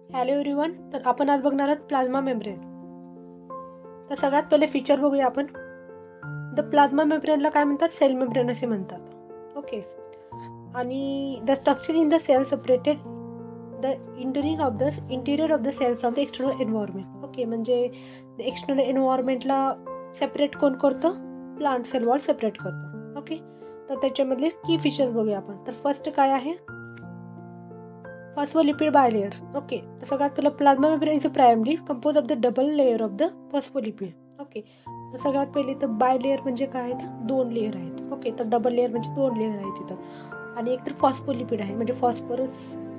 Hello everyone. तर आपण आज बघणार आहोत प्लाझ्मा मेम्ब्रेन. तर सगळ्यात पहिले फीचर बघूया आपण. द प्लाझ्मा मेम्ब्रेनला काय म्हणतात? सेल मेम्ब्रेन असे म्हणतात. ओके. आणि the structure in the cell separated the interior of the cell from the external environment. Okay, म्हणजे द एक्सटर्नल एन्व्हायरमेंटला सेपरेट कोण करतं? प्लांट सेल वॉल सेपरेट करतं. ओके, तर त्याच्यामधले की फीचर बघूया आपण. तर फर्स्ट काय आहे? Phospholipid bilayer. ओके, तर सगळ्यात पहिलं plasma membrane is primary compose of the double layer of the phospholipid. Okay, तर सगळ्यात पहिले तर बायलेयर म्हणजे काय आहेत? 2 लेयर आहेत. ओके, तर डबल लेयर म्हणजे 2 लेयर आहेत तिथं. आणि एक तर फॉस्फोलिपिड आहे म्हणजे फॉस्फरस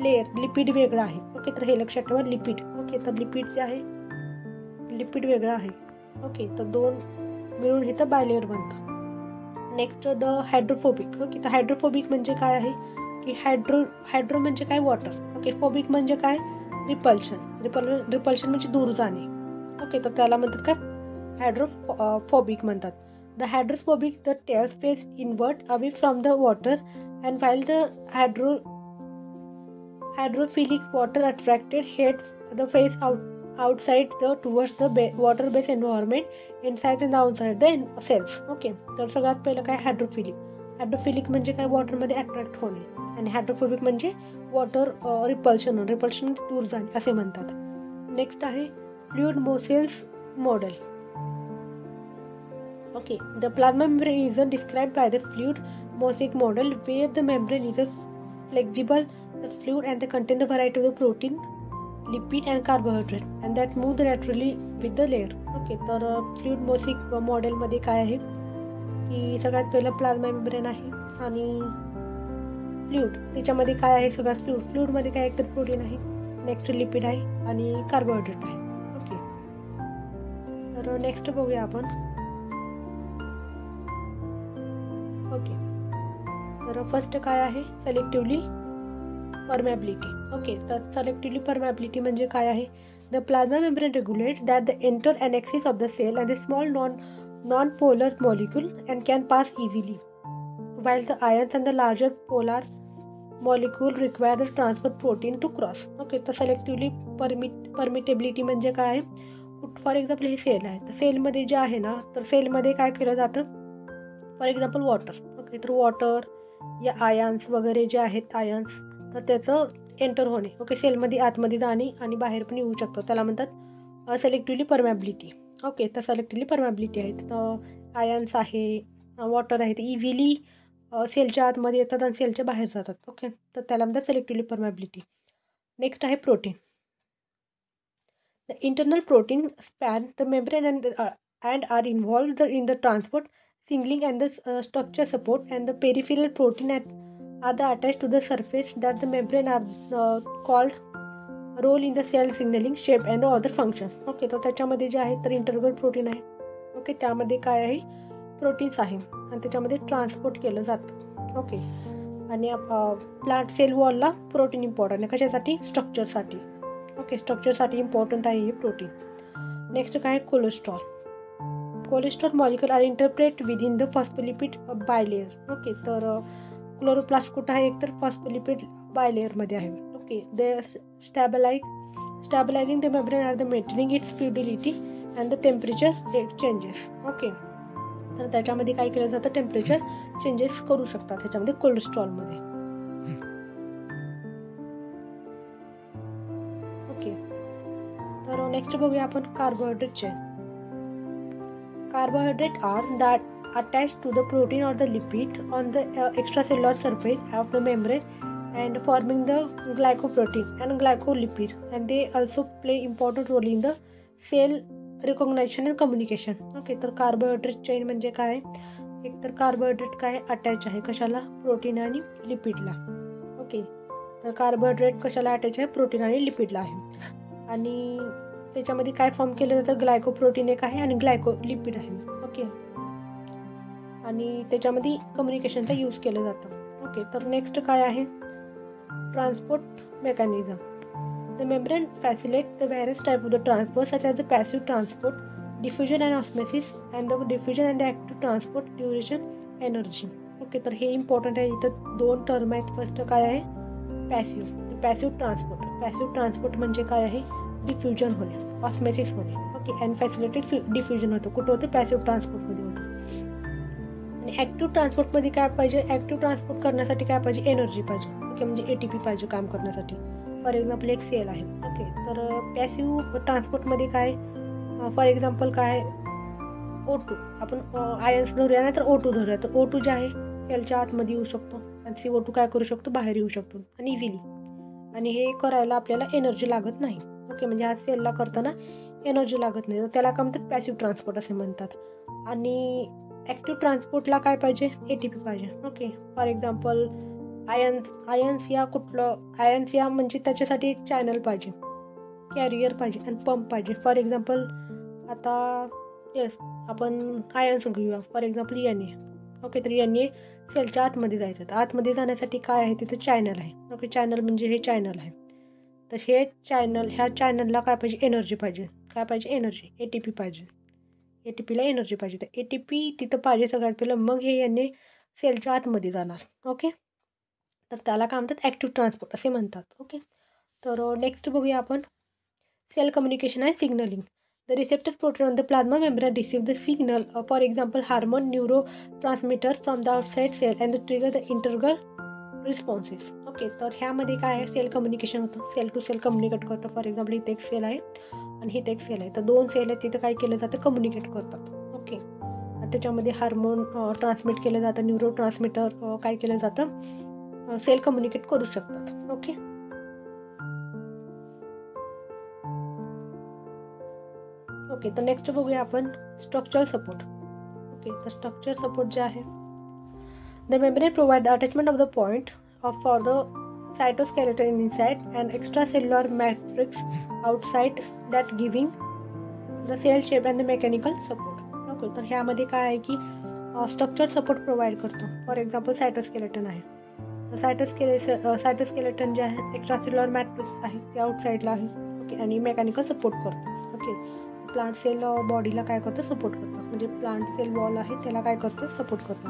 लेयर, लिपिड वेगळं आहे. ओके, तर हे लक्षात ठेवा, लिपिड. ओके, तर लिपिड जे आहे, लिपिड वेगळं आहे. ओके, तर 2 मिळून हे तर बायलेयर बनतं. Next the hydrophobic. ओके, तर हायड्रोफोबिक म्हणजे काय आहे की हायड्रो म्हणजे काय? वॉटर. ओके, फोबिक म्हणजे काय? रिपल्शन म्हणजे दूर जाणे. ओके, तर त्याला म्हणतात काय? हायड्रोफोबिक म्हणतात. The hydrophobic the tails face invert away from the water and while the hydrophilic water attracted head the face outside towards the water based environment inside and outside the cells. Okay, तर सगळ्यात पहिलं काय? Hydrophilic म्हणजे काय? वॉटरमध्ये attract होणे. आणि hydrophobic म्हणजे water repulsion म्हणजे दूर जाणे असे म्हणतात. नेक्स्ट आहे fluid mosaic model. Okay, the plasma membrane is described by the fluid mosaic model where the membrane is flexible, the fluid and the contain the variety of the protein, lipid and carbohydrate and that move naturally with the layer. Okay, तर fluid mosaic मॉडेलमध्ये काय आहे की सगळ्यात पहिलं plasma membrane आहे आणि fluid. त्याच्यामध्ये काय आहे? सगळ्यात फ्लुइडमध्ये काय? एक तर प्रोटीन आहे, नेक्स्ट लिपिड आहे आणि कार्बोहायड्रेट आहे. ओके, तर नेक्स्ट बघूया आपण. ओके, तर फर्स्ट काय आहे? सेलेक्टिव्हली परमॅबिलिटी. ओके, तर सेलेक्टिव्हली परमॅबिलिटी म्हणजे काय आहे? The plasma membrane regulates that the enter and exit of the cell and the small non polar molecule and can pass easily while the ions and the larger polar molecule require the transfer protein to cross. Okay, तर सेलेक्टिव्हली परमिटेबिलिटी म्हणजे काय आहे? For example हे cell आहे, तर सेलमध्ये जे आहे ना, तर सेलमध्ये काय केलं जातं? For example water. ओके, तर वॉटर या आयन्स वगैरे जे आहेत आयन्स, तर त्याचं एंटर होणे. ओके, सेलमध्ये आतमध्ये जाणे आणि बाहेर पण येऊ शकतो, त्याला म्हणतात सेलेक्टिव्हली परमॅबिलिटी. ओके, तर सेलेक्टिव्हली परमॅबिलिटी आहे, तर आयन्स आहे, वॉटर आहे, ते इझिली सेलच्या आतमध्ये येतात आणि सेलच्या बाहेर जातात. ओके, तर त्याला म्हणतात सेलेक्टिव्हली परमॅबिलिटी. नेक्स्ट आहे protein. The internal protein span the membrane and are involved in the transport, signalling and the structure support and the peripheral protein are the attach to the surface that the membrane are called role in the cell signalling shape and the other function. Okay, तर त्याच्यामध्ये जे आहे तर internal protein आहे. Okay, त्यामध्ये काय आहे? Proteins आहे आणि त्याच्यामध्ये ट्रान्सपोर्ट केलं जातं. ओके, आणि प्लांट सेल वॉलला प्रोटीन इम्पॉर्टंट आहे. कशासाठी? स्ट्रक्चरसाठी. ओके, स्ट्रक्चरसाठी इम्पॉर्टंट आहे हे प्रोटीन. नेक्स्ट काय? Cholesterol molecule are interpret within the phospholipid bilayer. Okay, तर क्लोरोप्लास्ट कुठं आहे? एक तर फॉस्फोलिपिड बायलेयरमध्ये आहे. Okay, they stabilising the membrane are the maintaining its fluidity and the temperature changes. Okay, तर त्याच्यामध्ये काय केलं जातं? टेम्परेचर चेंजेस करू शकतात त्याच्यामध्ये कोलेस्ट्रॉलमध्ये. ओके, तर नेक्स्ट बघूया आपण carbohydrate chain. Carbohydrate are that attach to the protein or the lipid on the extracellular surface of the membrane and forming the glycoprotein and glycolipid, and they also play important role in the cell recognition and communication. Okay, तर carbohydrate chain म्हणजे काय? एक तर carbohydrate काय attach आहे? कशाला? Protein आणि लिपिडला. Okay, तर कार्बोहायड्रेट कशाला अटॅच आहे? प्रोटीन आणि लिपिडला आहे. आणि त्याच्यामध्ये काय फॉर्म केलं जातं? ग्लायकोप्रोटीन एक आहे आणि ग्लायकोलिपिड आहे. ओके, आणि त्याच्यामध्ये कम्युनिकेशनचा यूज केलं जातं. ओके, तर नेक्स्ट काय आहे? Transport mechanism. The membrane facilitates the various types of the transport such as the passive transport, diffusion and osmosis, and the diffusion and the active transport, duration, energy. Okay, तर हे important आहे. इथं 2 term आहेत. First काय आहे? Passive. Passive transport म्हणजे काय आहे, डिफ्युजन होणे, ऑस्मोसिस होणे. ओके, अँड फॅसिलिटेड डिफ्युजन होतं. कुठं होतं, पॅसिव्ह ट्रान्सपोर्टमध्ये होतं. आणि ॲक्टिव्ह ट्रान्सपोर्टमध्ये काय पाहिजे, ॲक्टिव्ह ट्रान्सपोर्ट करण्यासाठी काय पाहिजे, एनर्जी पाहिजे. ओके, म्हणजे ATP पाहिजे काम करण्यासाठी. फॉर एक्झाम्पल एक सेल आहे. ओके, तर पॅसिव्ह ट्रान्सपोर्टमध्ये काय, फॉर एक्झाम्पल काय, O2 आपण आयन्स धरूया नाही तर O2 धरूया. तर O2 जे आहे सेलच्या आतमध्ये येऊ शकतो आणि CO2 काय करू शकतो, बाहेर येऊ शकतो आणि इझिली. आणि हे करायला आपल्याला एनर्जी लागत नाही. ओके, म्हणजे हा सेलला करताना एनर्जी लागत नाही, तर त्याला काय म्हणतात, पॅसिव्ह ट्रान्सपोर्ट असे म्हणतात. आणि ॲक्टिव्ह ट्रान्सपोर्टला काय पाहिजे, ATP पाहिजे. ओके, फॉर एक्झाम्पल आयन्स या म्हणजे त्याच्यासाठी एक चॅनल पाहिजे, कॅरियर पाहिजे आणि पंप पाहिजे. फॉर एक्झाम्पल आता आपण आयन्स घेऊया, फॉर एक्झाम्पल Na. ओके, तर Na सेलच्या आतमध्ये जायचं. तर आतमध्ये जाण्यासाठी काय आहे, तिथं चॅनल आहे. ओके, चॅनल म्हणजे हे चॅनल आहे. तर ह्या चॅनलला काय पाहिजे, एनर्जी पाहिजे. काय पाहिजे, एनर्जी, ATP पाहिजे. ATPला एनर्जी पाहिजे. तर ATP तिथं पाहिजे सगळ्यात पहिलं, मग हे Na सेलच्या आतमध्ये जाणार. ओके, तर त्याला काय म्हणतात, ॲक्टिव्ह ट्रान्सपोर्ट असे म्हणतात. ओके, तर नेक्स्ट बघूया आपण cell communication and signalling. The receptor protein on the plasma membrane receive the signal, for example, hormone, neurotransmitter from the outside cell and trigger the integral responses. Okay, तर ह्यामध्ये काय आहे, sale communication होतं, sale to sale communicate करतं. For example इथे एक sale आहे आणि इथे एक सेल आहे, तर दोन सेल आहेत, तिथं काय केलं जातं, कम्युनिकेट करतात. ओके, त्याच्यामध्ये हार्मोन ट्रान्समिट केलं जातं, न्यूरो ट्रान्समिटर काय केलं जातं, सेल कम्युनिकेट करू शकतात. ओके, ओके, तर नेक्स्ट बघूया आपण स्ट्रक्चरल सपोर्ट. ओके, तर स्ट्रक्चर सपोर्ट जे आहे, the membrane provide the attachment of the point for the cytoskeleton inside and extra cellular matrix outside that giving the cell shape and the mechanical support. Okay, तर ह्यामध्ये काय आहे की structure support provide करतो. For example cytoskeleton आहे, तर cytoskeleton जे आहे एक्स्ट्रा सेल्युलर मॅट्रिक्स आहे ते आउटसाईडला आहे. ओके, आणि मेकॅनिकल सपोर्ट करतो. ओके, प्लांट सेल बॉडीला काय करतं, सपोर्ट करतं, म्हणजे प्लांट सेल वॉल आहे त्याला काय करतं, सपोर्ट करतं.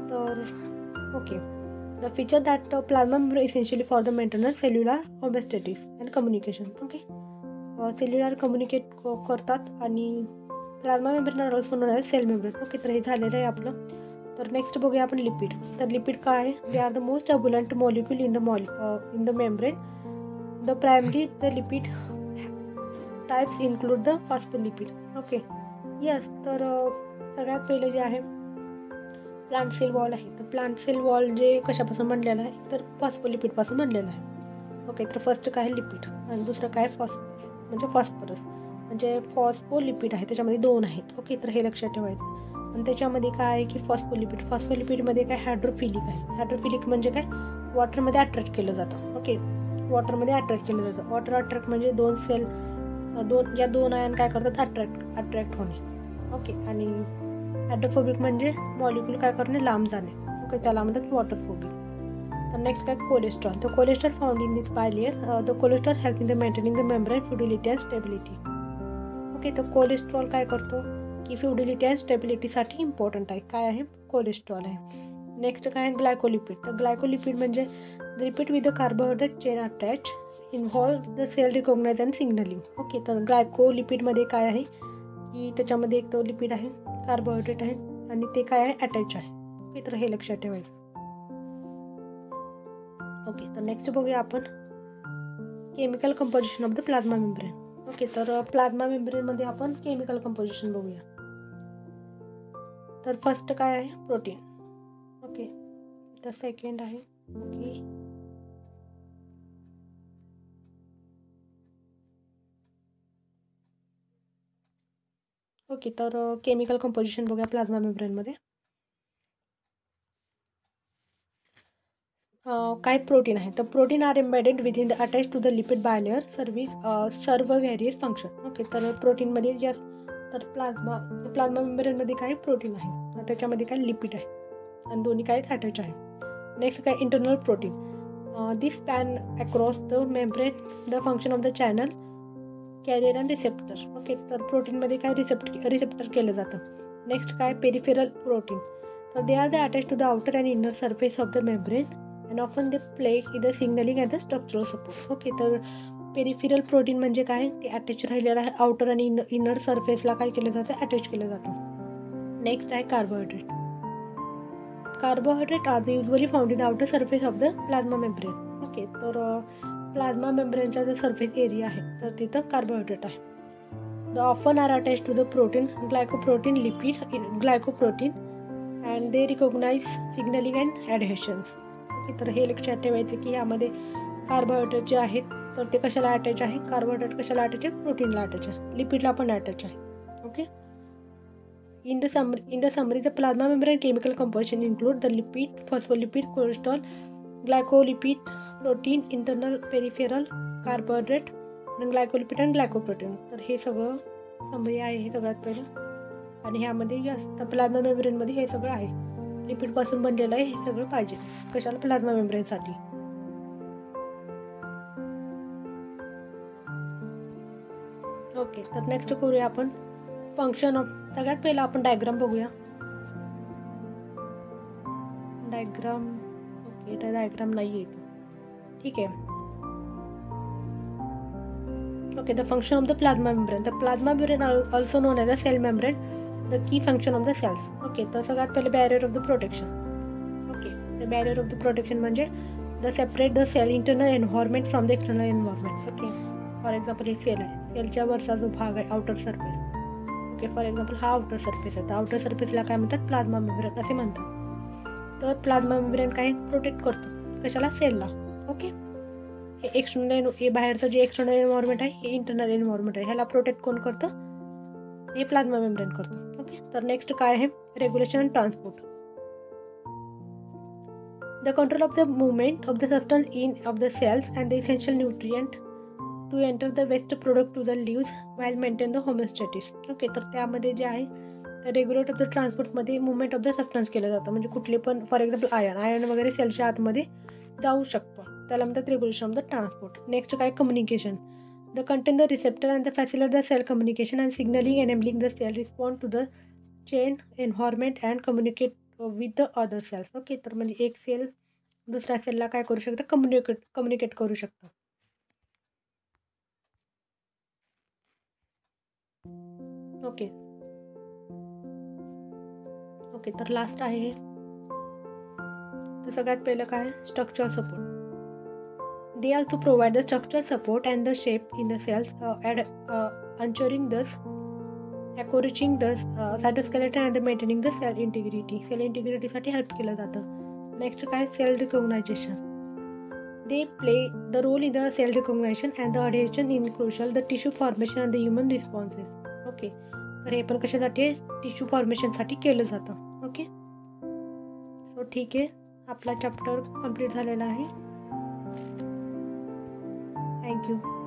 तर okay, the feature that plasma membrane essentially for the maintenance cellular homeostasis and communication. Okay, cellular communicate करतात आणि plasma membrane also known as cell membrane. Okay, तर हे झालेलं आहे आपलं. तर नेक्स्ट बघूया आपण लिपिड. तर लिपिड काय आहे, दे are the most turbulent molecule in the membrane. The primary the lipid types include the phospholipid. Okay, yes, तर सगळ्यात पहिले जे आहे प्लांट सेल वॉल आहे. तर प्लांट सेल वॉल जे कशापासून बनलेलं आहे, तर फॉस्फोलिपिडपासून बनलेलं आहे. ओके, तर फर्स्ट काय आहे लिपिड आणि दुसरं काय फॉस्फरस म्हणजे फॉस्फोलिपिड आहे, त्याच्यामध्ये दोन आहेत. ओके, तर हे लक्षात ठेवायचं. आणि त्याच्यामध्ये काय आहे की फॉस्फोलिपिडमध्ये काय हायड्रोफिलिक आहे. हायड्रोफिलिक म्हणजे काय, वॉटरमध्ये अट्रॅक्ट केलं जातं. ओके, वॉटरमध्ये अट्रॅक्ट केलं जातं. वॉटर अट्रॅक्ट म्हणजे दोन आयन काय करतात, अट्रॅक्ट होणे. ओके, आणि हायड्रोफोबिक म्हणजे मॉलिक्यूल काय करणे, लांब जाणे. ओके, त्याला म्हणतात वॉटरफोबिक. तर नेक्स्ट काय, cholesterol. The cholesterol found in this bilayer. The cholesterol help in the maintaining the membrane fluidity and stability. Okay, तर कोलेस्ट्रॉल काय करतो की फ्लुइडिटी अँड स्टेबिलिटीसाठी इम्पॉर्टंट आहे. काय आहे, कोलेस्ट्रॉल आहे. नेक्स्ट काय आहे, ग्लायकोलिपिड. तर ग्लायकोलिपिड म्हणजे lipid with the carbohydrate chain attach involve the cell recognise and signalling. Okay, तर ग्लायकोलिपिडमध्ये काय आहे की त्याच्यामध्ये एक तो लिपिड आहे, कार्बोहायड्रेट आहे आणि ते काय आहे, अटॅच आहे. ओके, तर हे लक्षात ठेवायचं. ओके, तर नेक्स्ट बघूया आपण chemical composition of the plasma membrane. Okay, तर प्लाझ्मा मेम्ब्रेनमध्ये आपण केमिकल कंपोजिशन बघूया. तर फर्स्ट काय आहे, प्रोटीन. ओके, तर सेकंड आहे ओके, तर केमिकल कंपोजिशन बघूया प्लाझ्मा मेम्ब्रेनमध्ये. काय प्रोटीन आहे, तर protein are embedded within the attach to the lipid bilayer serve various function. Okay, तर प्रोटीनमध्ये जे तर प्लाझ्मा मेम्ब्रेनमध्ये काय प्रोटीन आहे, त्याच्यामध्ये काय लिपिड आहे आणि दोन्ही काय अटॅच आहे. नेक्स्ट काय, internal protein. This span across the membrane the function of the channel carrier and receptor. Okay, तर प्रोटीनमध्ये काय रिसेप्टर केलं जातं. नेक्स्ट काय, पेरिफेरल प्रोटीन. तर they are the attach to the outer and inner surface of the membrane and often they play either signalling at the structural support. Okay, तर peripheral protein म्हणजे काय, ते अटॅच राहिलेलं आहे आउटर आणि inner सरफेसला काय केलं जातं, अटॅच केलं जातं. नेक्स्ट आहे carbohydrate. Carbohydrate are usually found in the outer surface of the plasma membrane. Okay, तर प्लाझ्मा मेम्ब्रेनचा जो सरफेस एरिया आहे तर तिथं कार्बोहायड्रेट आहे. The often are attach to the protein, glycoprotein, lipid, glycoprotein and they recognise signalling and adhesions. Okay, तर हे लक्षात ठेवायचं की यामध्ये कार्बोहायड्रेट जे आहेत तर ते कशाला अटॅच आहे, कार्बोहायड्रेट कशाला अटॅच आहे, प्रोटीनला अटॅच आहे, लिपिडला पण अटॅच आहे. Okay, in the summary the plasma membrane chemical composition include the lipid, phospholipid, cholesterol, glycolipid, protein, internal peripheral, carbohydrate आणि ग्लायकोलिपिड आणि ग्लायकोप्रोटीन. तर हे सगळं समरी आहे हे सगळ्यात पहिलं. आणि ह्यामध्ये प्लाझ्मा मेम्ब्रेनमध्ये हे सगळं आहे, लिपिडपासून बनलेलं आहे हे सगळं पाहिजे कशाला, प्लाझ्मा मेम्ब्रेनसाठी. ओके, तर नेक्स्ट करूया आपण फंक्शन ऑफ. सगळ्यात पहिला आपण डायग्राम बघूया. डायग्राम, ओके, डायग्राम नाही आहे, ठीक आहे. Okay, the function of the plasma membrane. The plasma membrane also known as the cell membrane, the key function of the cells. Okay, तर सगळ्यात पहिले barrier of the protection. Okay, the barrier of the protection म्हणजे the separate the cell internal environment from the external environment. Okay, for example हे cell आहे, सेलच्या वरचा जो भाग आहे outer surface. Okay, for example हा आउटर सरफेस आहे, तर आउटर सरफेसला काय म्हणतात, प्लाझ्मा मेम्ब्रेन असे म्हणतात. तर प्लाझ्मा मेम्ब्रेन काय प्रोटेक्ट करतो कशाला, सेलला. ओके, हे एक्सटर्नल, हे बाहेरचं जे एक्सटर्नल एन्व्हायरमेंट आहे हे इंटरनल एन्व्हायरमेंट आहे, ह्याला प्रोटेक्ट कोण करतं, हे प्लाझ्मा मेम्ब्रेन करतं. ओके, तर नेक्स्ट काय आहे, regulation and transport. The control of the movement of the substance in of the cells and the essential nutrient to enter the waste product to the leaves while maintain the homeostasis. Okay, तर त्यामध्ये जे आहे तर regulate of the ट्रान्सपोर्टमध्ये movement of the substance केलं जातं, म्हणजे कुठले पण फॉर एक्झाम्पल आयन वगैरे सेलच्या आतमध्ये जाऊ शकतो, त्याला म्हणतात regulation of the transport. Next काय, communication. The contain the receptor and the facilitate the cell communication and signalling enabling the cell respond to the change environment and communicate with the other cells. Okay, तर म्हणजे एक sale दुसऱ्या सेलला काय करू शकतं, communicate करू शकतं. ओके, ओके, तर लास्ट आहे हे. तर सगळ्यात पहिलं काय, structure support. They also provide the structure support and the shape in the cells ensuring thus encouraging the cytoskeleton and maintaining the cell integrity. Cell इंटिग्रिटीसाठी हेल्प केलं जातं. नेक्स्ट काय, cell recognisation. They play the role in the cell recognisation and the adhesion in crucial the tissue formation and the human responses. Okay, तर हे पण कशासाठी, tissue फॉर्मेशनसाठी केलं जातं. ओके, सो ठीक आहे, आपला चॅप्टर कंप्लीट झालेला आहे. थँक्यू.